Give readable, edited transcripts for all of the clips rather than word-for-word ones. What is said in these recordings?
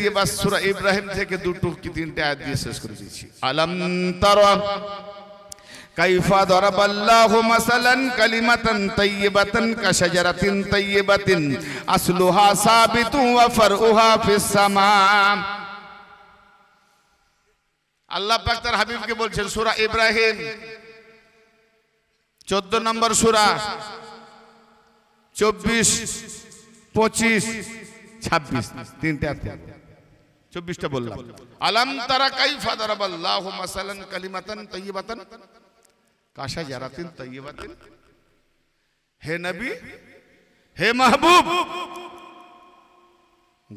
দিয়ে বাস সূরা ইব্রাহিম থেকে দুটো কি তিনটে আয়াত দিয়ে শেষ করে দিয়েছি। আলাম তারা কাইফা দারাবাল্লাহু মাসালান কালিমাতান তাইয়্যিবাতান কাশাজারাতিন তাইয়্যিবাতিন আসলুহা সাবিতুন ওয়া ফারউহা ফিস সামা। আল্লাহ পাক তার হাবিবকে বলছেন সূরা ইব্রাহিম 14 নম্বর সূরা 24, 25, 26 তিনটে আয়াত 24টা বললাম। আলাম তারা কাইফা দারাবাল্লাহু মাসালান কালিমাতান তাইয়্যিবাতান কাশাজারাতিন তাইয়্যিবাতিন। হে নবী, হে মাহবুব,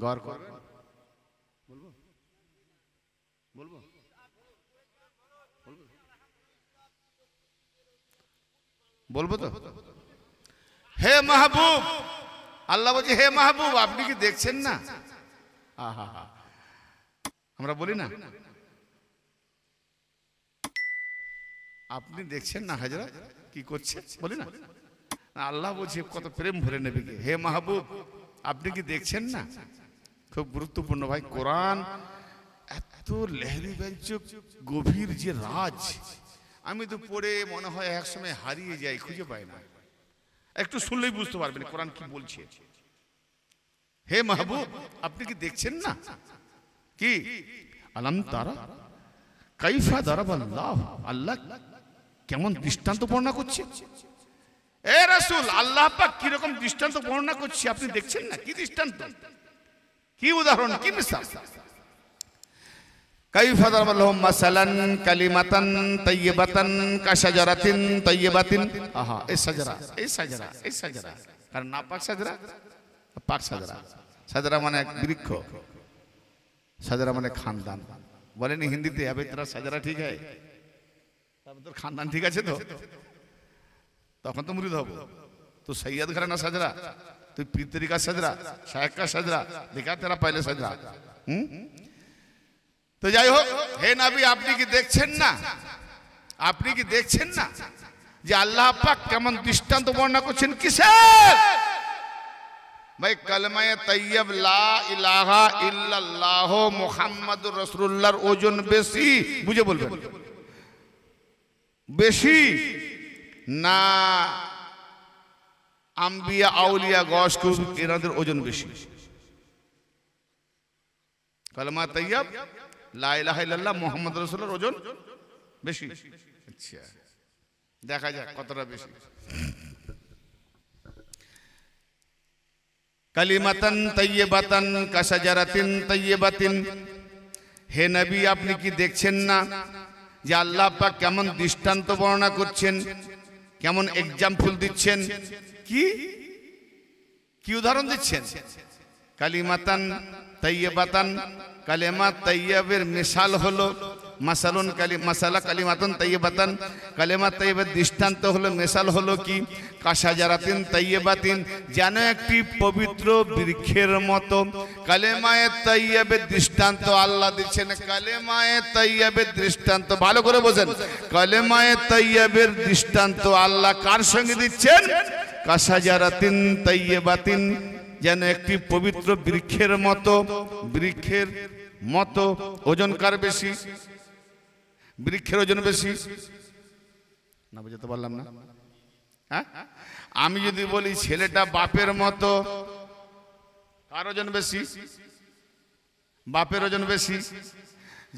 গৌর করেন। বলবো বলবো বলবো তো। হে মাহবুব, আল্লাহ বলছে হে মাহবুব আপনি কি দেখছেন না? আহা, আমরা বলি না আপনি দেখছেন না হাজরা কি করছে, বলি না? আল্লাহ বলছে কত প্রেম ভরে নবীকে, হে মাহবুব আপনি কি দেখছেন না? খুব গুরুত্বপূর্ণ ভাই, কোরআন এত লেহরি ব্যঞ্জক গভীর যে রাজ, আমি তো পড়ে মনে হয় এক সময় হারিয়ে যাই, খুঁজে পাই না। একটু শুনলেই বুঝতে পারবেন কোরআন কি বলছে। হে মাহবুব আপনি কি দেখছেন না? কি আলাম তারা কাইফা দারাবাল্লাহ, আল্লাহ কেমন দৃষ্টান্ত বর্ণনা করছে। এ রাসূল আল্লাহ পাক কি রকম দৃষ্টান্ত বর্ণনা করছে আপনি দেখছেন না? কি দৃষ্টান্ত, কি উদাহরণ, কি মিসাল? কাইফা দারাবাল্লাহু মাসালান কালিমাতান তাইয়্যিবাতান কাশাজারাতিন তাইয়্যিবাতিন। আহা, এই সাজরা, এই সাজরা, এই সাজরা কারণ না পাক সাজরা, পাক সাজরা। সাজরা মানে এক বৃক্ষ, সাজরা মানে খানদান। বলেনি হিন্দিতে আবে তেরা সাজরা ঠিক है, তবে তোর খানদান ঠিক আছে তো, তখন তো মুরিদ হব। তো সৈয়দ ঘরানা সাজরা, তুই পীর তরিকা সাজরা, শায়েখ কা সাজরা, দেখা তেরা পহলে সাজরা। তো যাই হোক, হে নবী আপনি কি দেখছেন না, আপনি কি দেখছেন না যে আল্লাহ পাক কেমন দৃষ্টান্ত বর্ণনা করছেন? কিসের? ভাই কালেমায়ে তাইয়্যিব লা ইলাহা ইল্লাল্লাহ মুহাম্মাদুর রাসূলুল্লাহর ওজন বেশি, বুঝে বলবেন, বেশি না আম্বিয়া আউলিয়া গশ এনাদের ওজন বেশি? কালেমা তাইয়্যিব লা ইলাহা ইল্লাল্লাহ মুহাম্মাদুর রাসূলুল্লাহর ওজন বেশি। আচ্ছা দেখা যাক কতটা বেশি। কালিমাতান তাইয়্যিবাতান কাশাজারাতিন তাইয়্যিবাতিন। হে নবী আপনি কি দেখছেন না যে আল্লাহ পাক কেমন দৃষ্টান্ত বর্ণনা করছেন, কেমন এক্সাম্পল দিচ্ছেন, কি কি উদাহরণ দিচ্ছেন? কালিমাতান তাইয়্যিবাতান, কালেমা তাইয়্যিবের মিসাল হলো মাসালুন মাসালা কালিমাতুন তাইয়্যিবাতান, কালেমা তাইয়্যিবের দৃষ্টান্ত হলো মিসাল হলো কি কাশাজারাতিন তাইয়্যিবাতিন, যেন একটি পবিত্র বৃক্ষের মতো। কালেমায়ে তাইয়্যিবের দৃষ্টান্ত আল্লাহ দিচ্ছেন, কালেমায়ে তাইয়্যিবের দৃষ্টান্ত ভালো করে বোঝেন, কালেমায়ে তাইয়্যিবের দৃষ্টান্ত আল্লাহ কার সঙ্গে দিচ্ছেন? কাশাজারাতিন তাইয়্যিবাতিন, যেন একটি পবিত্র বৃক্ষের মতো। বৃক্ষের মতো ওজন কার বেশি? বৃক্ষের ওজন বেশি না, বুঝতে পারলাম না। হ্যাঁ, আমি যদি বলি ছেলেটা বাপের মতো, কার ওজন বেশি? বাপের ওজন বেশি।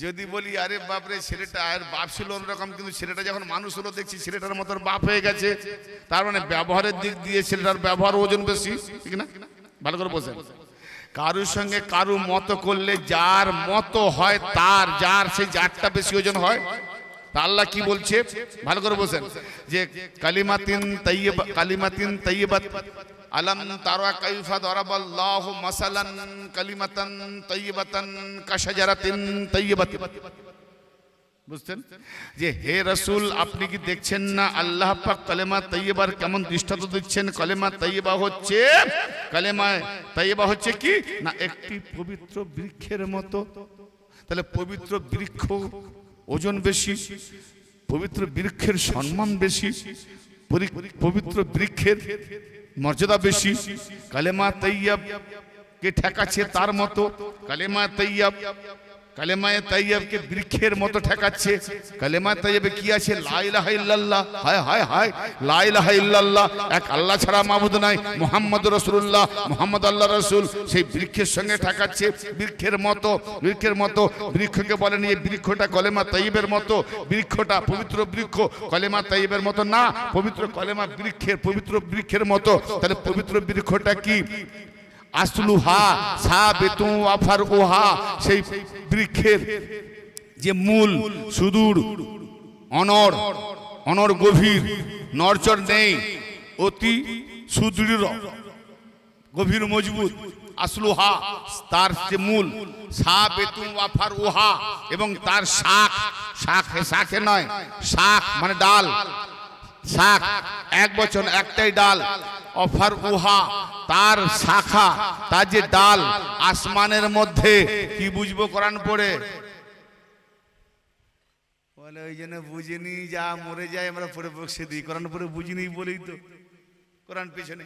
যদি বলি আরে বাপরে ছেলেটা আর বাপ ছিল অন্যরকম, কিন্তু ছেলেটা যখন মানুষ হলো দেখছি ছেলেটার মতো বাপ হয়ে গেছে, তার মানে ব্যবহারের দিক দিয়ে ছেলেটার ব্যবহার ওজন বেশি, ঠিক না? ভালো করে বোঝেন, কারুর সঙ্গে কারু মতো করলে যার মতো হয় তার, যার সেই জাতটা বেশি ওজন হয়। তা আল্লাহ কি বলছে ভালো করে বোঝেন, যে কালিমাতিন তাইয়্যিবা, কালিমাতিন তাইয়্যিবাত। আলাম তারা কাইফা দারাবাল্লাহু মাসালান কালিমাতান তাইয়্যিবাতান কাশাজারাতিন তাইয়্যিবাতিন। বুঝছেন যে হে রাসূল আপনি কি দেখছেন না আল্লাহ পাক কালেমা তাইয়্যিবার কেমন দৃষ্টান্ত দিচ্ছেন? কালেমা তাইয়্যিবা হচ্ছে, কালেমা তাইয়্যিবা হচ্ছে কি না একটি পবিত্র বৃক্ষের মতো। তাহলে পবিত্র বৃক্ষ ওজন বেশি, পবিত্র বৃক্ষের সম্মান বেশি, পবিত্র বৃক্ষের মর্যাদা বেশি। কালেমা তাইয়্যিব কে ঠেকাচ্ছে তার মতো। কালেমা তাইয়্যিব, কালেমায়ে তাইয়্যিবকে বৃক্ষের মতো ঠেকাচ্ছে। কালেমা তাইয়্যিবে কি আছে? লা ইলাহা ইল্লাল্লাহ। হায় হায় হায়, লা ইলাহা ইল্লাল্লাহ, এক আল্লাহ ছাড়া মাবুদ নাই, মুহাম্মদুর রাসূলুল্লাহ, মুহাম্মদ আল্লাহর রাসূল, সেই বৃক্ষের সঙ্গে ঠেকাচ্ছে। বৃক্ষের মতো, বৃক্ষের মতো। বৃক্ষকে বলেন এই বৃক্ষটা কলেমা তাইয়্যিবের মতো, বৃক্ষটা পবিত্র বৃক্ষ, কলেমা তাইয়্যিবের মতো না, পবিত্র কলেমা বৃক্ষের, পবিত্র বৃক্ষের মতো। তাহলে পবিত্র বৃক্ষটা কি? আসলুহা সাবিতু ওয়া ফারউহা, সেই বৃক্ষের যে মূল সুদূর, অনর, অনর গভীর, নড়চড় নেই, অতি সুদৃঢ়, গভীর মজবুত। আসলুহা, তার যে মূল, সাবিতু ওয়া ফারউহা, এবং তার শাখ, শাখ শাখে নয়, শাখ মানে ডাল, শাখ এক বচন, একটাই ডাল। অফার উহা, তার শাখা, তার যে ডাল আসমানের মধ্যে। কি বুঝবো কোরআন পড়ে? বলে ওই জন্য বুঝিনি, যা মরে যায় আমরা পড়ে বসে দিই, কোরআন পড়ে বুঝিনি বলেই তো কোরআন পেছনে।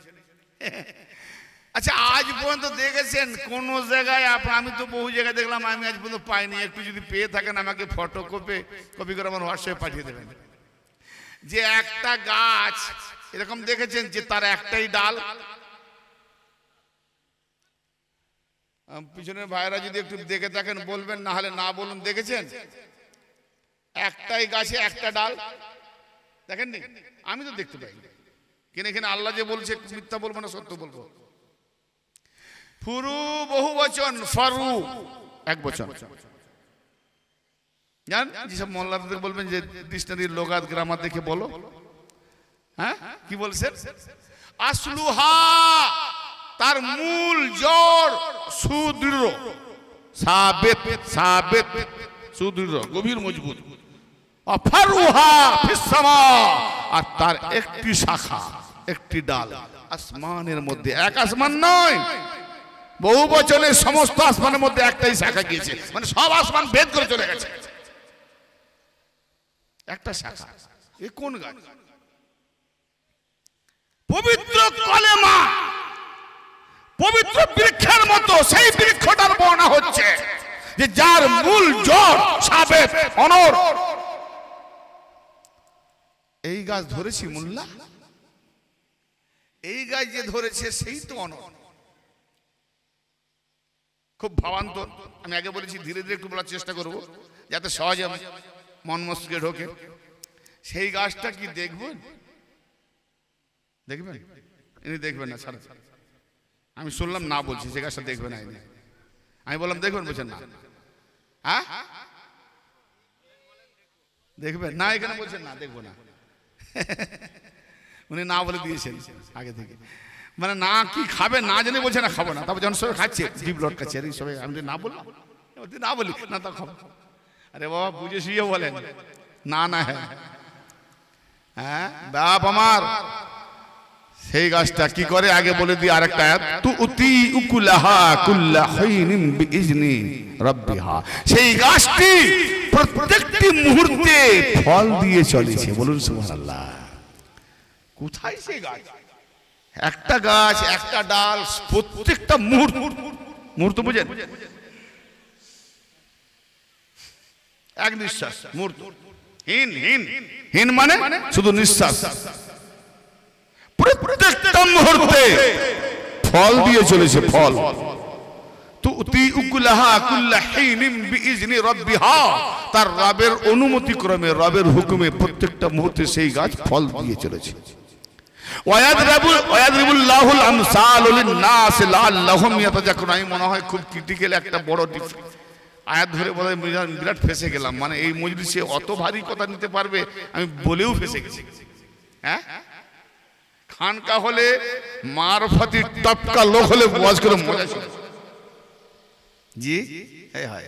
আচ্ছা, আজ পর্যন্ত দেখেছেন কোন জায়গায়? আমি তো বহু জায়গায় দেখলাম, আমি আজ পর্যন্ত পাইনি। একটু যদি পেয়ে থাকেন আমাকে ফটো কপি করে আমার হোয়াটসঅ্যাপে পাঠিয়ে দেবেন। যে একটা গাছ এরকম দেখেছেন যে তার একটাই ডাল? পিছনের ভাইরা যদি একটু দেখে থাকেন বলবেন, না হলে না বলুন। দেখেছেন একটাই গাছে একটা ডাল? দেখেননি? আমি তো দেখতে পাই। কেন এখানে আল্লাহ যে বলছে, মিথ্যা বলবো না সত্য বলবো। ফুরু বহু বচন, ফারু এক বচন। জান যেসব মোল্লাদের বলবেন যে ডিকশনারির লোগাত গ্রামার দেখে বলো, হ্যাঁ কি বলছেন? আসলুহা, তার মূল জড় সুদৃঢ়, সাবিত, সাবিত সুদৃঢ়, গভীর মজবুত। ফারউহা ফিস সামা, আর তার একটি শাখা, একটি ডাল আসমানের মধ্যে। এক আসমান নয়, বহু বচনের সমস্ত আসমানের মধ্যে একটাই শাখা গিয়েছে, মানে সব আসমান ভেদ করে চলে গেছে। একটা শাখা। এ কোন গাছ? পবিত্র কলেমা, পবিত্র বৃক্ষের মতো সেই বৃক্ষটার বর্ণনা হচ্ছে যে যার মূল জড় সাবেত, অনর। এই গাছ ধরেছি মোল্লা, এই গাছ যে ধরেছে সেই তো অনর। খুব ভাবান্তর। আমি আগে বলেছি ধীরে ধীরে একটু বলার চেষ্টা করব যাতে সহজে মন মস্তিষ্কে ঢোকে। সেই গাছটা কি দেখবেন? দেখবেন? ইনি দেখবেন না, ছাড়া আমি শুনলাম না বলছি সেই গাছটা দেখবেন না। আমি বললাম দেখবেন, বলছেন না। হ্যাঁ দেখবেন না, এখানে বলছেন না দেখবো না। উনি না বলে দিয়েছেন আগে থেকে, মানে না কি খাবে না জেনে বলছে না খাবো না। তারপর যখন সবাই খাচ্ছে জিভ লটকাচ্ছে, আরে সবাই আমি না বললাম, না বলি না তা খাবো। আরে বাবা বুঝে শুয়ে বলেন না না। হ্যাঁ বাপ আমার, সেই গাছটা কি করে আগে বলে দিই আরেকটা আয়াত, তুতি উকুলাহা কুল্লা হিনিন বিইজনি রাব্বিহা। সেই গাছটি প্রত্যেকটি মুহূর্তে ফল দিয়ে চলেছে, বলুন সুবহানাল্লাহ। কোথায় সেই গাছ? একটা গাছ, একটা ডাল, প্রত্যেকটা মুহূর্ত বুঝেন, এক নিঃশ্বাস মুহূর্ত, হিন হিন হিন মানে শুধু নিঃশ্বাস, প্রত্যেকটা মুহূর্তে ফল দিয়ে চলেছে, ফল। তুতি উকুলাহা কুল্লা হিনিন বিইজনি রাব্বিহা, তার রবের অনুমতি ক্রমে, রবের হুকুমে প্রত্যেকটা মুহূর্তে সেই গাছ ফল দিয়ে চলেছে। ওয়ায়াদরিবুল্লাহুল আমসাল লিন-নাস লাআল্লাহুম ইয়াতাযাক্কারুন। আমি মনে হয় খুব ক্রিটিক্যাল একটা বড় আয়াত ধরে বলে বিরাট ফেসে গেলাম। মানে এই মজলিসে অত ভারী কথা নিতে পারবে আমি বলেও ফেসে গেছি। হ্যাঁ খানকা হলে মারফতি টপকা লোক হলে ওয়াজ করে মজা ছিল। জি হ্যাঁ হয়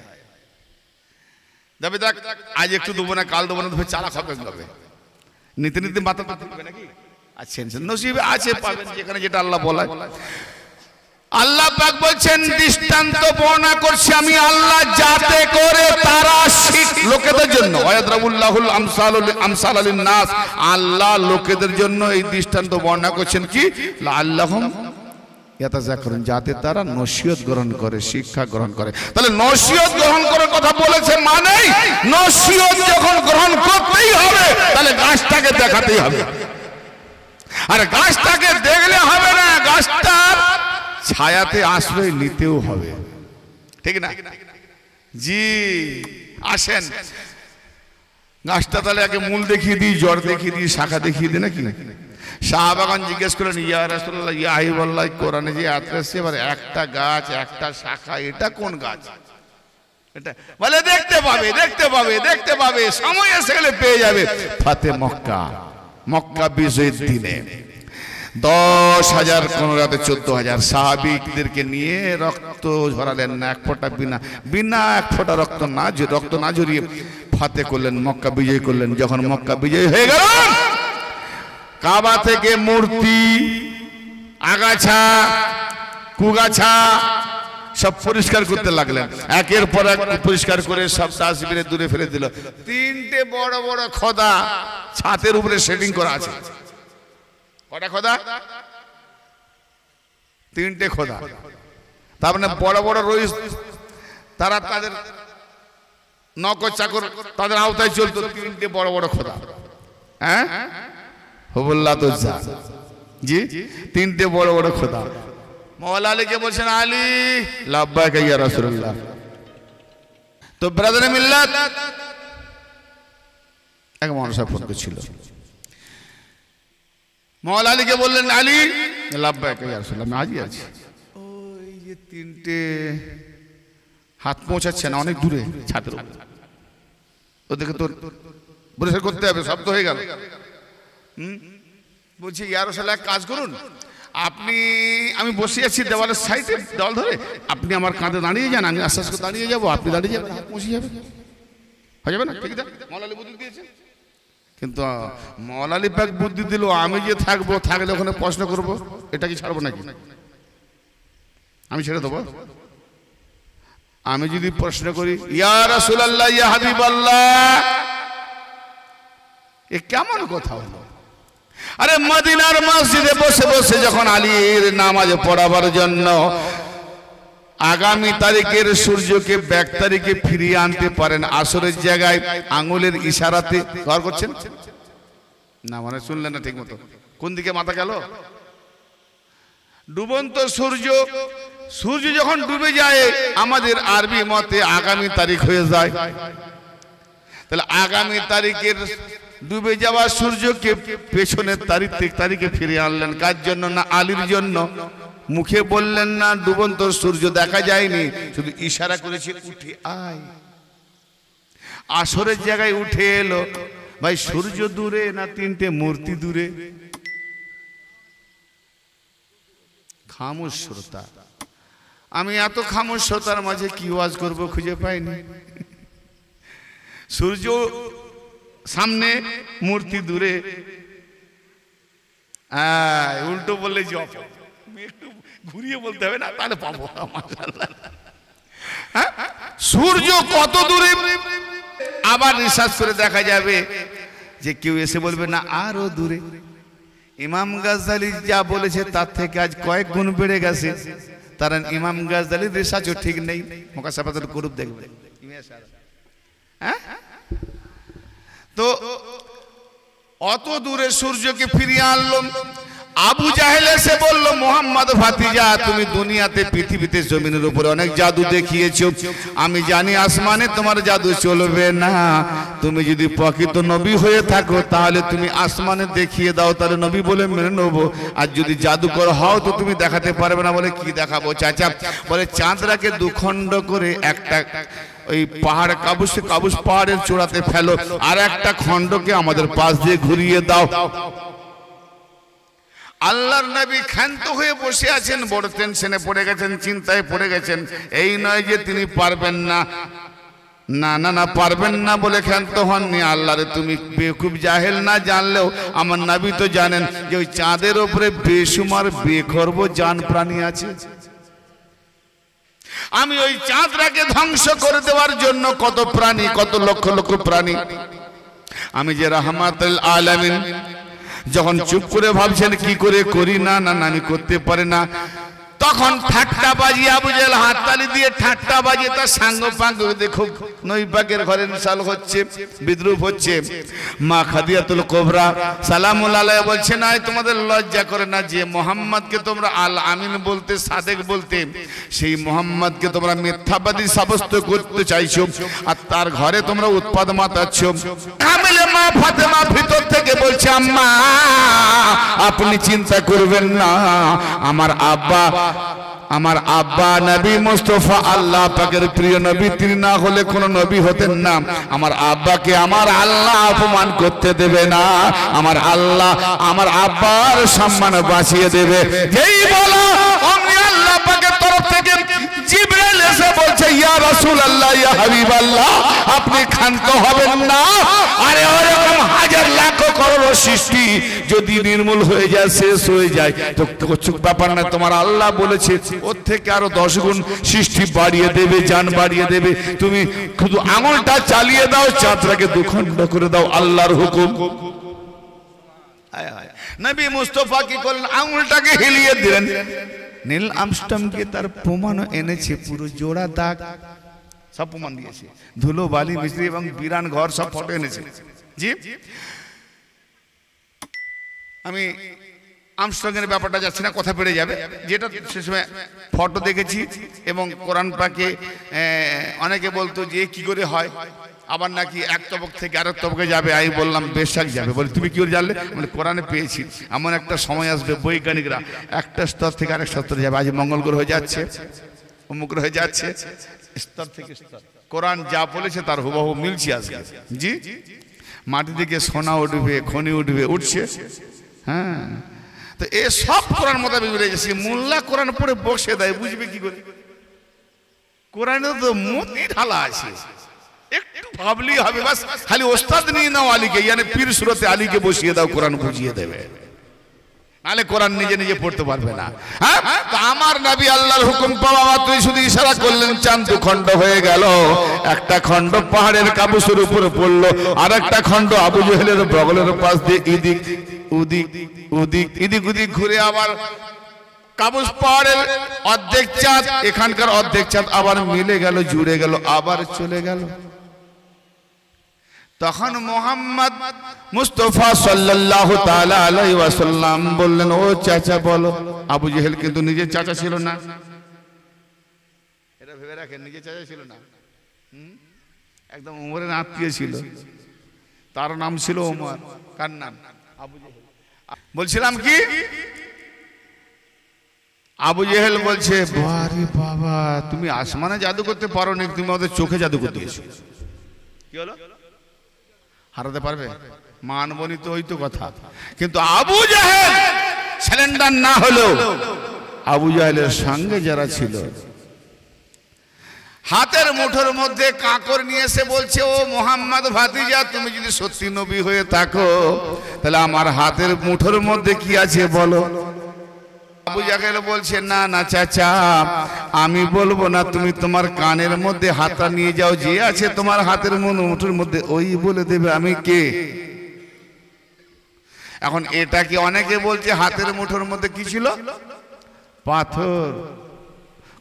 যাবে, দেখ আজ একটু দেবো না, কাল দেবো না, তবে চালা খাবে নিতে নিতে মাথা পাবে নাকি? আচ্ছা নসিবে আছে, পাবেন যেখানে যেটা আল্লাহ বলে। আল্লাহ পাক বলছেন দৃষ্টান্ত বর্ণনা করছি আমি আল্লাহ, যাতে করে তারা লোকেদের জন্য, ওয়ায়াদরাবুল্লাহুল আমসাল লিন-নাস, আল্লাহ লোকেদের জন্য এই দৃষ্টান্ত বর্ণনা করছেন কি লাআল্লাহুম ইয়াতাযাক্কারুন, যাতে তারা নসিহত গ্রহণ করে, শিক্ষা গ্রহণ করে। তাহলে নসিহত গ্রহণ করার কথা বলেছে, মানে নসিহত যখন গ্রহণ করতেই হবে তাহলে গাছটাকে দেখাতেই হবে। আর গাছটাকে দেখলে হবে না, গাছটার ছায়াতে আশ্রয় নিতেও হবে, ঠিক না? জি, আসেন গাছটা তাহলে আগে মূল দেখিয়ে দিই, জড় দেখিয়ে দিই, শাখা দেখিয়ে দিই নাকি? সাহাবাগণ জিজ্ঞেস করলেন, ইয়া রাসূলুল্লাহ, ইয়া হাবিবাল্লাহ, কোরআনে যে আয়াত আছে এবার একটা গাছ একটা শাখা, এটা কোন গাছ? এটা বলে দেখতে পাবে, দেখতে পাবে, দেখতে পাবে, সময় এসে গেলে পেয়ে যাবে। ফাতে মক্কা, মক্কা বিজয়ের দিনে 10,000 কোন রাতে 14,000 সাহাবীদেরকে নিয়ে রক্ত ঝরালেন না, এক ফোঁটা বিনা এক ফোঁটা রক্ত না ঝরিয়ে ফাতে করলেন, মক্কা বিজয় করলেন। যখন মক্কা বিজয় হয়ে গেল, কাবা থেকে মূর্তি, আগাছা, কুগাছা সব পরিষ্কার করতে লাগলেন। একের পর এক পরিষ্কার করে সব তাসবিরে দূরে ফেলে দিল। 3টে বড় বড় খোদা ছাদের উপরে সেটিং করা আছে। কটা খোদা? 3টে খোদা। তার মানে বড় বড় রইস, তারা তাদের নকর চাকর তাদের আওতায় চলতো। 3টে বড় বড় খোদা, হ্যাঁ, হুবুল্লাহ তো যা, জি, 3টে বড় বড় খোদা। মওলা আলীকে বলছেন, আলী লাব্বাইক ইয়া রাসূলুল্লাহ। তো ব্রাদার মিল্লাত এক মানুষের ফোন ছিল, মওলা আলীকে বললেন, আলী লাব্বাইক ইয়া রাসূলুল্লাহ, আমি আজই আছি। ওই যে 3টে হাত পৌঁছাচ্ছে না, অনেক দূরে ছাদের উপরে, ওদেরকে তো পরিষ্কার করতে হবে, শব্দ হয়ে গেল। বলছি, ইয়া রাসূলুল্লাহ, এক কাজ করুন, আমি বসে আছি দেওয়ালের সাইডে, দেওয়াল ধরে, আপনি আমার কাঁধে দাঁড়িয়ে যান, আমি আস্তে আস্তে দাঁড়িয়ে যাবো, আপনি দাঁড়িয়ে যাবেন, হাত পৌঁছে যাবে, হয়ে যাবে না? ঠিক আছে, মওলা আলী বুদ্ধি দিয়েছে। কিন্তু মওলা আলী পাক বুদ্ধি দিল, আমি যে থাকবো, থাকলে ওখানে প্রশ্ন করবো, এটা কি ছাড়বো নাকি? আমি ছেড়ে দেবো? আমি যদি প্রশ্ন করি, ইয়া রাসূলুল্লাহ, ইয়া হাবিবাল্লাহ, এ কেমন কথা হলো? আরে মদিনার মসজিদে বসে বসে যখন আলীর নামাজ পড়াবার জন্য আগামী তারিখের সূর্যকে ব্যাক তারিখে ফিরিয়ে আনতে পারেন, আসরের জায়গায় আঙ্গুলের ইশারাতে গর করছেন না, মানে শুনলেন না ঠিক মতো? কোন দিকে মাথা গেল? ডুবন্ত সূর্য, সূর্য যখন ডুবে যায় আমাদের আরবি মতে আগামী তারিখ হয়ে যায়। তাহলে আগামী তারিখের ডুবে যাওয়া সূর্যকে পেছনের তারিখে ফিরিয়ে আনলেন, কার জন্য? না আলীর জন্য। মুখে বললেন না, ডুবন্ত সূর্য দেখা যায়নি, শুধু ইশারা করেছে, উঠে আয়। আসরের জায়গায় উঠে এলো। ভাই, সূর্য দূরে না 3টে মূর্তি দূরে? খামোশ শ্রোতা, আমি এত খামোশ শ্রোতার মাঝে কি ওয়াজ করব খুঁজে পাইনি। সূর্য সামনে, মূর্তি দূরে। উল্টো বললে জব, একটু ঘুরিয়ে বলতে হবে না, তাহলে পাবো। সূর্য কত দূরে? আবার রিসার্চ করে দেখা যাবে যে কেউ এসে বলবে না আরো দূরে। ইমাম গাজ্জালি যা বলেছে তার থেকে আজ কয়েক গুণ বেড়ে গেছে। তার ইমাম গাজ্জালির রিসার্চও ঠিক নেই, মুকাসাফাতুল কুরুব দেখবে। হ্যাঁ, তো অত দূরে সূর্যকে ফিরিয়ে আনলো। আবু জাহেল এসে বলল, মোহাম্মদ ভাতিজা, তুমি দুনিয়াতে পৃথিবীতে জমিনের উপরে অনেক জাদু দেখিয়েছো, আমি জানি আসমানে তোমার জাদু চলবে না। তুমি যদি প্রকৃত নবী হয়ে থাকো তাহলে তুমি আসমানে দেখিয়ে দাও, তাহলে নবী বলে মেনে নেবো। আর যদি জাদুকর হও তো তুমি দেখাতে পারবে না। বলে কি দেখাবো চাচা? বলে চাঁদরাকে দুখণ্ড করে একটা ওই পাহাড়, কাবুস পাহাড়ের চূড়াতে ফেলো, আর একটা খণ্ডকে আমাদের পাশ দিয়ে ঘুরিয়ে দাও। আল্লাহর নবী ক্ষান্ত হয়ে বসে আছেন, বড় টেনশনে পড়ে গেছেন, চিন্তায় পড়ে গেছেন। এই নয় যে তিনি পারবেন না, না না না, পারবেন না বলে ক্ষান্ত হননি। আল্লাহরে তুমি বেকুব জাহেল না জানলেও আমার নবী তো জানেন যে ওই চাঁদের উপরে বেসুমার বেখর্ব জান প্রাণী আছে। আমি ওই চাঁদটাকে ধ্বংস করে দেওয়ার জন্য কত প্রাণী, কত লক্ষ লক্ষ প্রাণী, আমি যে রাহমাতুল আলামিন, যখন চুপ করে ভাবছেন কি করে করি, না না না আমি করতে পারি না, তখন ঠাট্টা বাজিয়ে আবু জেহেল হাততালি দিয়ে ঠাট্টা বাজিয়ে তার সাঙ্গ পাঙ্গ দেখো নই পাকের ঘরে মিশাল হচ্ছে, বিদ্রুপ হচ্ছে। মা খাদিজাতুল কুবরা সালামুল্লাহ আলাইহা বলছে, না তোমাদের লজ্জা করে না যে মোহাম্মদকে তোমরা আল আমিন বলতে, সাদেক বলতে, সেই মোহাম্মদকে তোমরা মিথ্যাবাদী সাব্যস্ত করতে চাইছো আর তার ঘরে তোমরা উৎপাদ মাতাচ্ছ। কামিলে মা ফাতেমা ভিতর থেকে বলছে, আম্মা আপনি চিন্তা করবেন না, আমার আব্বা নবী মুস্তাফা আল্লাহ পাকের প্রিয় নবী, তিনি না হলে কোন নবী হতেন না। আমার আব্বাকে আমার আল্লাহ অপমান করতে দেবে না, আমার আল্লাহ আমার আব্বার সম্মান বাঁচিয়ে দেবে। এই বলো অমনি আল্লাহ পাকের তরফ থেকে জিবরাইল এসে বলছে, ইয়া রাসূলুল্লাহ, ইয়া হাবিবাল্লাহ, আপনি ক্ষান্ত হবেন না। আরে ওরকম হাজার লাখ করোড় সৃষ্টি যদি নির্মূল হয়ে যায়, শেষ হয়ে যায়, তো চুপ ব্যাপার না, তোমার আল্লাহ বলেছে ওর থেকে আরো 10 গুণ সৃষ্টি বাড়িয়ে দেবে, জান বাড়িয়ে দেবে। তুমি শুধু আঙুলটা চালিয়ে দাও, চাঁদটাকে দুখণ্ড করে দাও, আল্লাহর হুকুম। নবী মুস্তাফা কি করলেন? আঙুলটাকে হিলিয়ে দিলেন। নীল আমস্ট্রমকে তার প্রমাণও এনেছে, পুরো জোড়া দাগ সব প্রমাণ দিয়েছে, ধুলো বালি মিস্ত্রি এবং বিরান ঘর সব ফটো এনেছে। জি, আমি আমস্ট্রংয়ের ব্যাপারটা যাচ্ছি না, কথা বেড়ে যাবে। যেটা সে সময় ফটো দেখেছি এবং কোরআন পাকে অনেকে বলতো যে কি করে হয়, আবার নাকি এক তবক থেকে আরেক তবকে যাবে। আমি বললাম বেশাক যাবে। বলে তুমি কি করে জানলে? মানে কোরআনে পেয়েছি, এমন একটা সময় আসবে বৈজ্ঞানিকরা একটা স্তর থেকে আরেক স্তরে যাবে। আজ মঙ্গল গ্রহ হয়ে যাচ্ছে, অমুক গ্রহ হয়ে যাচ্ছে, স্তর থেকে স্তর কোরআন যা বলেছে তার হুবহু মিলছে আজকে। জি, মাটি থেকে সোনা উঠবে, খনি উঠবে, উঠছে। হ্যাঁ, তো এ সব কোরআন মোতাবেক মিলে যাচ্ছে। মোল্লা কোরআন পড়ে বসে দেয়, বুঝবে কি করে? কোরআনে তো মতি ঢালা আছে, একটু ভাবলেই হবে। বাস খালি ওস্তাদ নিয়ে নাও আলীকে, মানে পীর সুরতে আলীকে বসিয়ে দাও, কোরআন বুঝিয়ে দেবে। নাহলে কোরআন নিজে নিজে পড়তে পারবে না। হ্যাঁ, তো আমার নবী আল্লাহর হুকুম পাওয়া মাত্রই শুধু ইশারা করলেন, চাঁদ দুখণ্ড হয়ে গেল। একটা খণ্ড পাহাড়ের কাবুসের উপরে পড়লো, আর একটা খণ্ড আবু জেহেলের বগলের পাশ দিয়ে ইদিক উদিক ঘুরে আবার কাবুস পাহাড়ের অর্ধেক চাঁদ, এখানকার অর্ধেক চাঁদ আবার মিলে গেল, জুড়ে গেল, আবার চলে গেল। তখন মুহাম্মদ মুস্তাফা সাল্লাল্লাহু তাআলা আলাইহি ওয়াসাল্লাম বললেন, ও চাচা বলো। আবু জেহেল কিন্তু নিজের চাচা ছিল না, এটা ভেবে রাখেন, নিজের চাচা ছিল না, একদম ওমরের আত্মীয় ছিল। তার নাম ছিল ওমর। কার নাম? আবু জেহেল। বলছিলাম কি, আবু জেহেল বলছে, বারে বাবা, তুমি আসমানে জাদু করতে পারো না, তুমি আমাদের চোখে জাদু করতে এসো। কি হলো? হারাতে পারবে? মানবনি তো ওই তো কথা। কিন্তু আবু জেহেল স্যালেন্ডার না হলো, আবু জেহেলের সঙ্গে যারা ছিল হাতের মুঠোর মধ্যে কাঁকড় নিয়ে এসে বলছে, ও মুহাম্মদ ভাতিজা, তুমি যদি সত্যি নবী হয়ে থাকো তাহলে আমার হাতের মুঠোর মধ্যে কি আছে বলো। আবু জেহেল বলছে, না না চাচা, আমি বলবো না, তুমি তোমার কানের মধ্যে হাতটা নিয়ে যাও, যে আছে তোমার হাতের মুঠোর মধ্যে ওই বলে দেবে আমি কে। এখন এটা কি অনেকে বলছে হাতের মুঠোর মধ্যে কি ছিল? পাথর।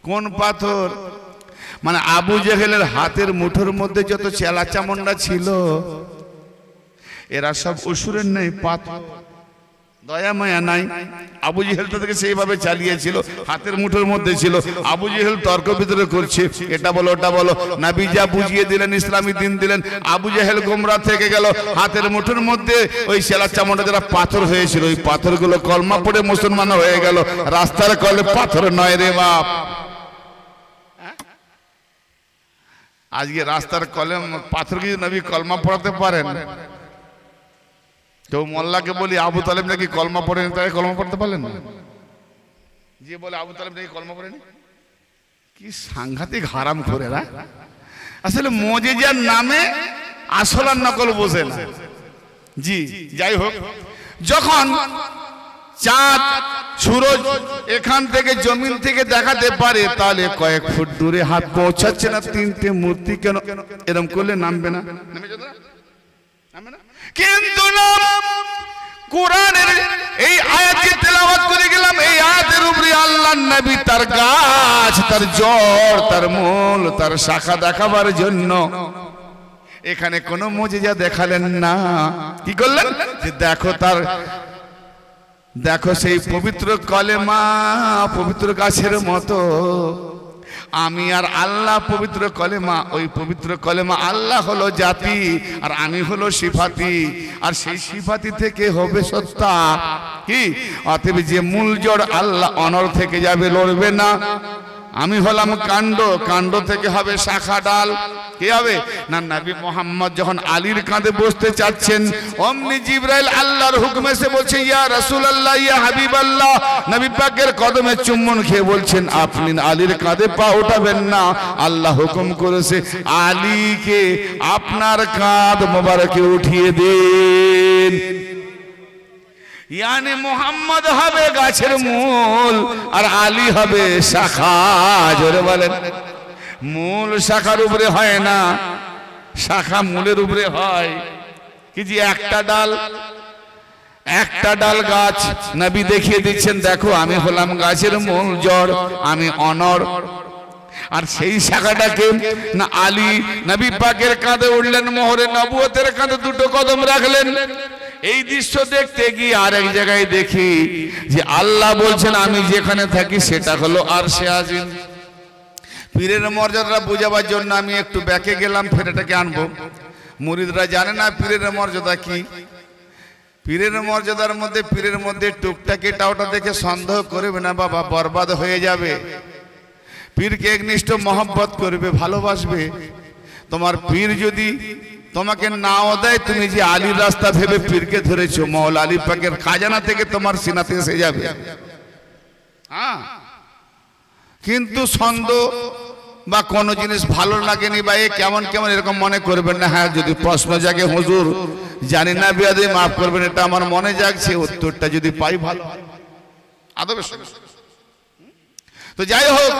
কোন পাথর? মানে আবু জেহেলের হাতের মুঠোর মধ্যে যত চেলা চামুন্ডা ছিল এরা সব অসুরের নেই, পাথর, দয়া মায়া নাই। আবু জেহেল তাদেরকে সেইভাবে চালিয়েছিল, হাতের মুঠোর মধ্যে ছিল। আবু জেহেল তর্ক বিতর্ক করছে, এটা বলো ওটা বলো, নবী যা বুঝিয়ে দিলেন, ইসলামী দিন দিলেন, আবু জেহেল গোমরা থেকে গেল। হাতের মুঠোর মধ্যে ওই চেলা চামড়া যারা পাথর হয়েছিল, ওই পাথরগুলো কলমা পড়ে মুসলমান হয়ে গেল। রাস্তার কলে পাথর নয় রে বাপ। আজকে রাস্তার কলম পাথর কি নবী কলমা পড়াতে পারেন? তো মোল্লাকে বলি, আবু তালেব নাকি কলমা পড়েনি, তাই কলমা পড়তে পারলেন না? যে বলে আবু তালেব নাকি কলমা পড়েনি, কি সাংঘাতিক হারাম করে না। আসলে মুজিজার নামে আসল আর নকল বোঝে না। জি, যাই হোক, যখন চাঁদ সূরজ এখান থেকে জমিন থেকে দেখাতে পারে, তাহলে কয়েক ফুট দূরে হাত পৌঁছাচ্ছে না, তিনটে মূর্তি কেন এরকম করলে নামবে না? কিন্তু কোরআনের এই আয়াতটি তেলাওয়াত করে গেলাম। এই আয়াতের উপরে আল্লাহর নবী তার গাছ, তার জড়, তার মূল, তার শাখা দেখাবার জন্য এখানে কোনো মুজিজা দেখালেন না। কি করলেন? যে দেখো সেই পবিত্র কলেমা পবিত্র গাছের মতো, আমি আর আল্লাহ পবিত্র কলেমা। ওই পবিত্র কলেমা আল্লাহ হলো জাতি আর আমি হলো সিফাতি, আর সেই সিফাতি থেকে হবে সত্তা। কি অতএব যে মূল জড় আল্লাহ অনর থেকে যাবে, লড়বে না। আমি হলাম কাণ্ড, কাণ্ড থেকে হবে শাখা ডাল। কি হবে না? নবী মুহাম্মদ যখন আলীর কাঁধে বসতে চাচ্ছেন, অমনি জিবরাইল আল্লাহর হুকুমে এসে বলছে, ইয়া রাসূলুল্লাহ, ইয়া হাবিবাল্লাহ, নবী পাকের কদমে চুম্বন খেয়ে বলছেন, আপনি আলীর কাঁধে পা উঠাবেন না। আল্লাহ হুকুম করেছে আলীকে আপনার কাঁধ মোবারকে উঠিয়ে দিন। यानी मोहम्मद हबे गाछेर मूल और आली हबे शाखा। जोरे बोलेन मूल शाखार उपरे हय ना, शाखा मूलेर उपरे हय। कि जी একটা ডাল গাছ নবী দেখিয়ে দিচ্ছেন, দেখো আমি হলাম গাছের মূল জড়, আমি অনর। আর সেই শাখাটাকে না আলী নবী পাকের কাঁধে উঠলেন, মোহরে নবুয়তের কাঁধে দুটো কদম রাখলেন। এই দৃশ্য দেখতে গিয়ে আরেক জায়গায় দেখি যে আল্লাহ বলছেন আমি যেখানে থাকি সেটা হলো আরশে আজিম। পীরের মর্যাদা বোঝাবার জন্য আমি একটু ব্যাকে গেলাম, ফের এটাকে আনবো। মুরিদরা জানে না পীরের মর্যাদা কি। পীরের মর্যাদার মধ্যে পীরের মধ্যে টুকটাক এটা ওটা দেখে সন্দেহ করবে না বাবা, বরবাদ হয়ে যাবে। পীরকে একনিষ্ঠ মহব্বত করবে, ভালোবাসবে। তোমার পীর যদি তোমাকে নাও দেয়, তুমি যে আলীর রাস্তা ভেবে পীরকে ধরেছো, মওলা আলী পাকের খাজানা থেকে তোমার সিনাতে এসে যাবে। হ্যাঁ, কিন্তু সন্দেহ বা কোনো জিনিস ভালো লাগেনি বা এ কেমন কেমন এরকম মনে করবেন না। হ্যাঁ, যদি প্রশ্ন জাগে হুজুর জানি না বিয়াদে মাফ করবেন, এটা আমার মনে জাগছে, উত্তরটা যদি পাই ভালো আদবের সঙ্গে। তো যাই হোক,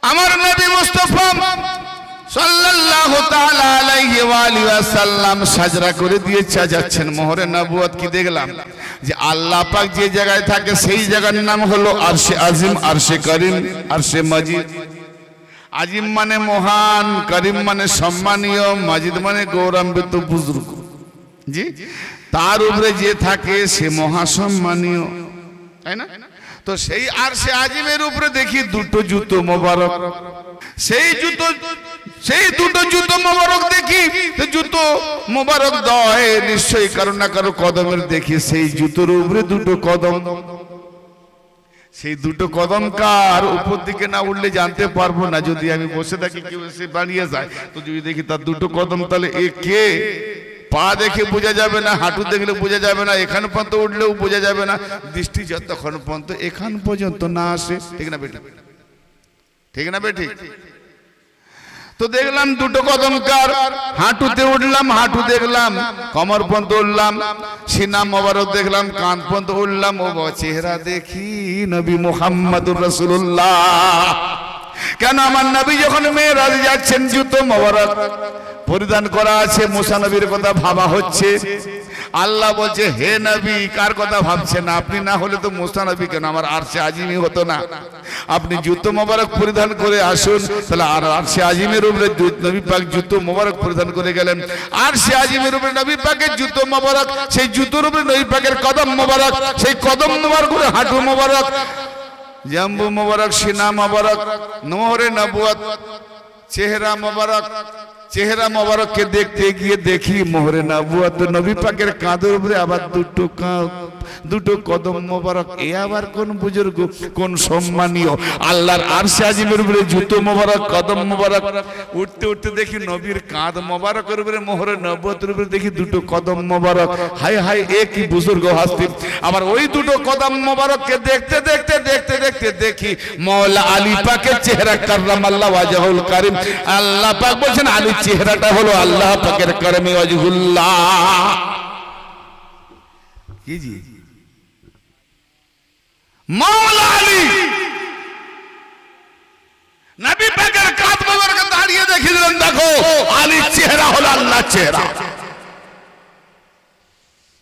আমার নবী মুস্তাফা সাল্লাল্লাহু তাআলা আলাইহি ওয়া আলিহি ওয়াসাল্লাম সাজরা করে দিয়ে যাচ্ছেন। মোহরে নবুয়ত কি দেখলাম যে আল্লাহ পাক যে জায়গায় থাকে সেই জায়গার নাম হলো আরশে আজিম, আরশে করিম, আরশে মাজিদ। আজিম মানে মহান, করিম মানে সম্মানীয়, মাজিদ মানে গৌরবান্বিত বুজুর্গ। জি, তার উপরে যে থাকে সে মহাসম্মানীয়, তাই না? তো সেই আরশে আজিমের উপরে দেখি দুটো জুতো মোবারক। সেই দুটো জুতো মোবারক দেখি, জুতো মোবারক দয় নিশ্চয়ই কারো না কারো কদমের দেখি। সেই জুতোর উপরে দুটো কদম, সেই দুটো কদম কার উপর দিকে না উঠলে জানতে পারবো না। যদি আমি বসে থাকি কেউ এসে বানিয়ে যায়, তো যদি দেখি তার দুটো কদম, তাহলে এ কে? পা দেখে বোঝা যাবে না, হাঁটু দেখলে বোঝা যাবে না, এখান পর্যন্ত উঠলেও বোঝা যাবে না। দৃষ্টি যতক্ষণ পর্যন্ত এখান পর্যন্ত না আসে, ঠিক না বেটি? ঠিক না বেটি? তো দেখলাম দুটো কদম কার, হাঁটুতে উঠলাম, হাঁটু দেখলাম, কমর পর্যন্ত উঠলাম, সিনা মোবারক দেখলাম, কান পর্যন্ত উঠলাম। ও চেহারা দেখি নবী মুহাম্মদুর রাসূলুল্লাহ। কেন আমার নবী যখন মেরাজ যাচ্ছেন জুতো মোবারক পরিধান করা আছে, মুসা নবীর কথা ভাবা হচ্ছে। আল্লাহ বলছে হে নবী, কার কথা ভাবছেন আপনি? না হলে তো মুসা নবী কেন আমার আরশে আজিমই হতো না। আপনি জুতো মোবারক পরিধান করে আসুন, তাহলে আর আরশে আজিমের উপরে নবী পাক জুতো মোবারক পরিধান করে গেলেন। আরশে আজিমের উপরে নবী পাকের জুতো মোবারক, সেই জুতোর উপরে নবী পাকের কদম মোবারক, সেই কদম মোবারক করে হাঁটু মোবারক, জাম্বু মোবারক, সিনা মোবারক, নোরে নবুয়ত, চেহারা মোবারক। চেহারা মোবারককে দেখতে গিয়ে দেখি মোহরে নবুয়ত নবী পাকের কাঁধের উপরে আবার দুটো কদম মোবারক। এ আবার কোন বুজুর্গ, কোন সম্মানীয়! আল্লাহর আরশে আজিমের উপরে জুতো মোবারক, কদম মোবারক। উঠতে উঠতে দেখি নবীর কাঁধ মোবারকের উপরে মোহরে নবুয়তের উপরে দেখি দুটো কদম মোবারক। হায় হায়, এ কি বুজুর্গ হাস্তি! আবার ওই দুটো কদম মোবারককে দেখতে দেখতে দেখতে দেখতে দেখি মওলা আলী পাকের চেহারা কাররামাল্লাহু ওয়াজহুল কারীম। আল্লাহ পাক বলেন আলী চেহারাটা হলো আল্লাহ পাকের কারমে ওয়াজহুল্লাহ। কি জি মওলা আলী নবী পাকের কাঁধ মোবারকে দাঁড়িয়ে দেখিয়ে দিলেন, দেখো আলীর চেহারা হলো আল্লাহর চেহারা।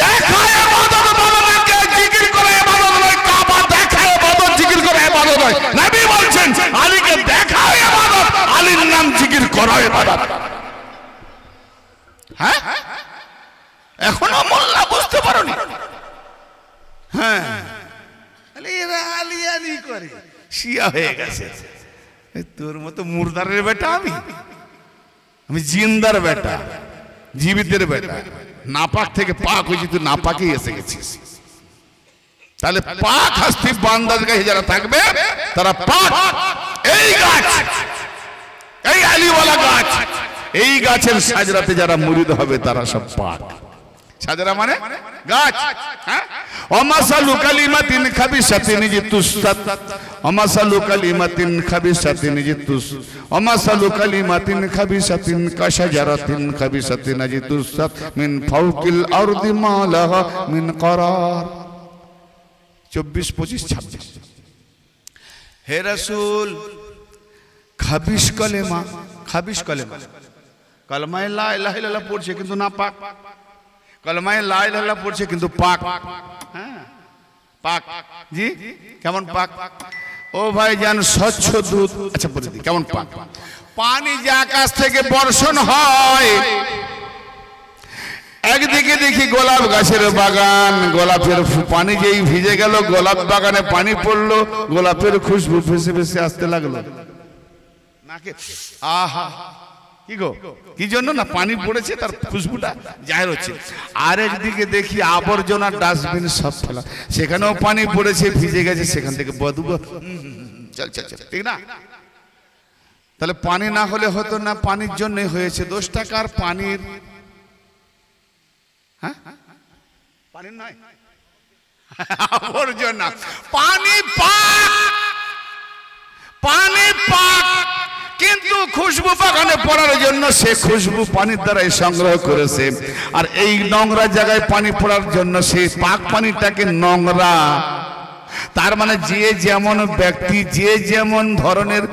দেখায় ইবাদত বলে না, কে জিকির করে ইবাদত নয়, কাবা দেখায় ইবাদত, জিকির করে ইবাদত নয়। নবী বলছেন আলীকে দেখায় ইবাদত, আলীর নাম জিকির করা ইবাদত। হ্যাঁ, এখনো মোল্লা বুঝতে পারোনি? হ্যাঁ, এরা আলী আলী করে শিয়া হয়ে গেছে। তোর মতো মুর্দারের বেটা আমি জিন্দার বেটা, জীবিতের বেটা। নাপাক থেকে পাক হয়েছি, তুই নাপাকেই এসে গেছিস। তাহলে পাক হাস্তি বান্দার কাছে যারা থাকবে তারা পাক। এই গাছ, এই আলীওয়ালা গাছ, এই গাছের সাজরাতে যারা মুরিদ হবে তারা সব পাক। সাজরা মানে গাছ। হ্যাঁ, ওমাসালু কালিমাতিন খাবিসাতিন জিতুসাত, ওমাসালু কালিমাতিন খাবিসাতিন জিতুস, ওমাসালু কালিমাতিন খাবিসাতিন কাশাজারাতিন খাবিসাতিন জিতুসাত মিন ফাওকিল আরদি মা লাহা মিন করার। 24, 25, 26। হে রাসূল, খাবিস কলেমা, খাবিস কলেমা, কলমায়ে লা ইলাহা ইল্লাল্লাহ পড়ছে কিন্তু না পাক, কলমায়ে লা ইলাহা ইল্লাল্লাহ পড়ছে কিন্তু পাক। হ্যাঁ, পাক। জি, কেমন পাক? ও ভাই জান, স্বচ্ছ দুধ। আচ্ছা বলে দিই কেমন পাক। পানি যে আকাশ থেকে বর্ষণ হয়, একদিকে দেখি গোলাপ গাছের বাগান, গোলাপের পানি যেই ভিজে গেল, গোলাপ বাগানে পানি পড়লো, গোলাপের খুশবু ভেসে ভেসে আসতে লাগলো নাকে। আহা, কি গো, কি জন্য না পানি পড়েছে, তার খুশবুটা জাহির হচ্ছে। আর একদিকে দেখি আবর্জনা ডাস্টবিন সব ফেলা, সেখানেও পানি পড়েছে, ভিজে গেছে, সেখান থেকে বদবু। চল চল চল, ঠিক না? তাহলে পানি না হলে হতো না, পানির জন্যই হয়েছে। 10 টাকার পানির, হ্যাঁ পানির নয়, আবর্জনা। পানি পাক, পানি পাক, কিন্তু খুশবু বাগানে পড়ার জন্য সে খুশবু পানির দ্বারাই সংগ্রহ করেছে। আর এই নোংরা জায়গায় পানি পড়ার জন্য সে পাক পানিটাকে নোংরা। তার মানে যে যেমন ব্যক্তি, যে যেমন ধরনের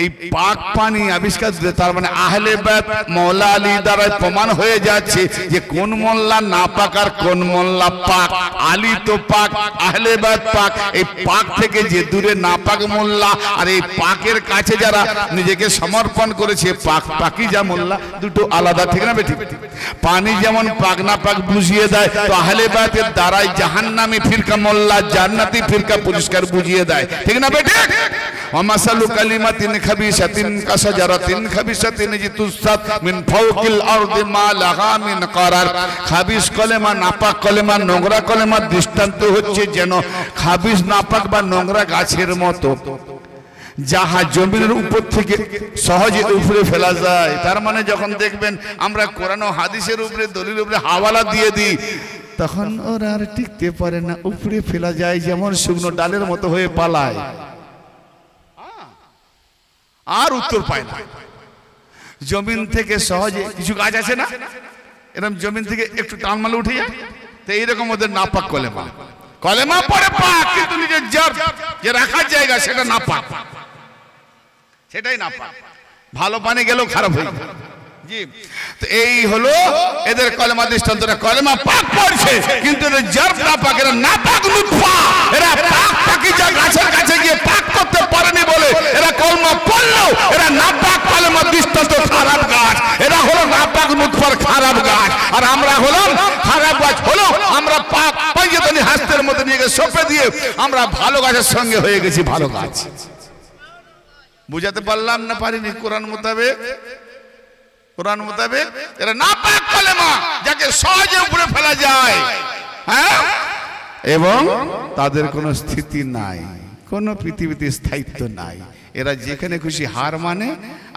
এই পাক পানি আবিষ্কার, তার মানে আহলে বায়ত মওলা আলী দ্বারা প্রমাণ হয়ে যাচ্ছে যে কোন মোল্লা নাপাক আর কোন মোল্লা পাক। আলী তো পাক, আহলে বায়ত পাক। এই পাক থেকে যে দূরে নাপাক মোল্লা, আর এই পাকের কাছে যারা নিজেকে সমর্পণ করেছে, পাক পাকিজা মোল্লা, দুটো আলাদা, ঠিক না বেঠিক? পানি যেমন পাক না পাক বুঝিয়ে দেয়, তো আহলে বায়তের দ্বারাই জাহান্নামী ফিরকা মোল্লা জান্নাতি ফিরকা পরিষ্কার বুঝিয়ে দেয়, ঠিক না বেঠিক? ওমাসালু কালিমাতিন খাবিসাতিন কাশাজারাতিন খাবিসাতিন জিতুসাত মিন ফাওকিল আরদি মা লাহা মিন করার। খাবিস কলেমা, নাপাক কলেমা, নোংরা কলেমার দৃষ্টান্ত হচ্ছে যেন খাবিস, নাপাক বা নোংরা গাছের মতো, যাহা জমিনের উপর থেকে সহজে উপরে ফেলা যায়। তার মানে যখন দেখবেন আমরা কোরআন ও হাদিসের উপরে, দলিলের উপরে হাওয়ালা দিয়ে দিই, তখন ওরা আর টিকতে পারে না, উপরে ফেলা যায়, যেমন শুকনো ডালের মতো হয়ে পালায়, আর উত্তর পায় না। জমিন থেকে সহজে কিছু গাছ আছে না, এরকম জমিন থেকে একটু টান মালে উঠে যায়, তো এইরকম ওদের নাপাক কলেমা। কলেমা পড়ে পাক, কিন্তু নিজের জব যে রাখার জায়গা সেটা নাপাক, সেটাই নাপাক। ভালো পানি গেলেও খারাপ হয়ে যায়। জি, তো এই হলো এদের কলেমা দৃষ্টান্তরা। কলেমা পাক পড়ছে কিন্তু এদের জব নাপাক, এরা নাপাক লুৎফা, এরা পাক পাকিজা গাছের কাছে গিয়ে পাক করতে পারেনি বলে এরা কলমা পড়লো, এরা নাপাক কলেমা দৃষ্টান্ত খারাপ গাছ, এরা হলো নাপাক লুৎফার খারাপ গাছ। আর আমরা হলাম খারাপ গাছ, হলো আমরা পাক পাইজানি হাস্তের মধ্যে নিয়ে গিয়ে সঁপে দিয়ে আমরা ভালো গাছের সঙ্গে হয়ে গেছি ভালো গাছ। বুঝাতে পারলাম না? পারিনি? কোরআন মোতাবেক, কোরআন মোতাবেক এরা নাপাক কলেমা, যাকে সহজে উপরে ফেলা যায়। হ্যাঁ, এবং তাদের কোনো স্থিতি নাই, কোনো পৃথিবীতে স্থায়িত্ব নাই। এরা যেখানে খুশি হার মানে,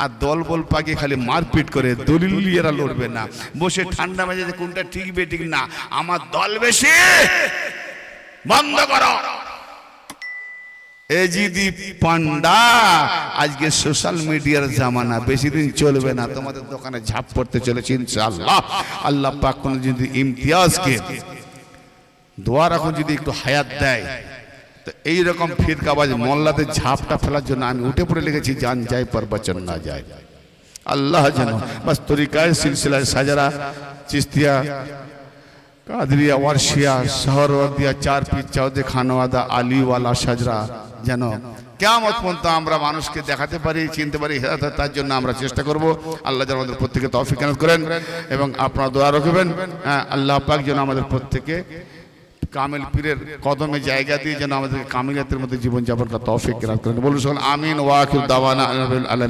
আর দল বল পাকিয়ে খালি মারপিট করে, দলিল এরা লড়বে না। বসে ঠান্ডা মেজাজে কোনটা ঠিক বেঠিক না, আমার দল বেশি, বন্ধ করো। এজিদি পান্ডা, আজকে সোশ্যাল মিডিয়ার জামানা, বেশি দিন চলবে না, তোমাদের দোকানে ঝাঁপ পড়তে চলেছে ইনশাআল্লাহ। আল্লাহ পাক কোন যদি ইমতিয়াজকে দোয়া রাখুন, যদি একটু হায়াত দেয়, তো এইরকম ফিরকাবাজ মোল্লাদের ঝাপটা ফেলার জন্য আমি উঠে পড়ে লেগেছি, জান যায় পর বচন না যায়। আল্লাহ যেন বাস তরিকায় সিলসিলায় সাজারা চিস্তিয়া কাদরিয়া ওয়ারশিয়া শহরওয়ার্দিয়া চার পীর চাউদে খানওয়াদা আলীওয়ালা সাজরা যেন কিয়ামত পর্যন্ত আমরা মানুষকে দেখাতে পারি, চিনতে পারি, হেদায়েত হয়, তার জন্য আমরা চেষ্টা করব। আল্লাহ যেন আমাদের প্রত্যেকে তৌফিক এনায়েত করেন এবং আপনারা দোয়া রাখবেন। আল্লাহ পাক যেন আমাদের প্রত্যেকে কামিল পীরের কদমে জায়গা দিয়ে যেন আমাদের কামিলাতের মধ্যে জীবনযাপন করার তৌফিক এনায়েত করেন। বলুন সকল আমিন ওয়া আখিরু দাওয়ানা আলহামদুলিল্লাহ।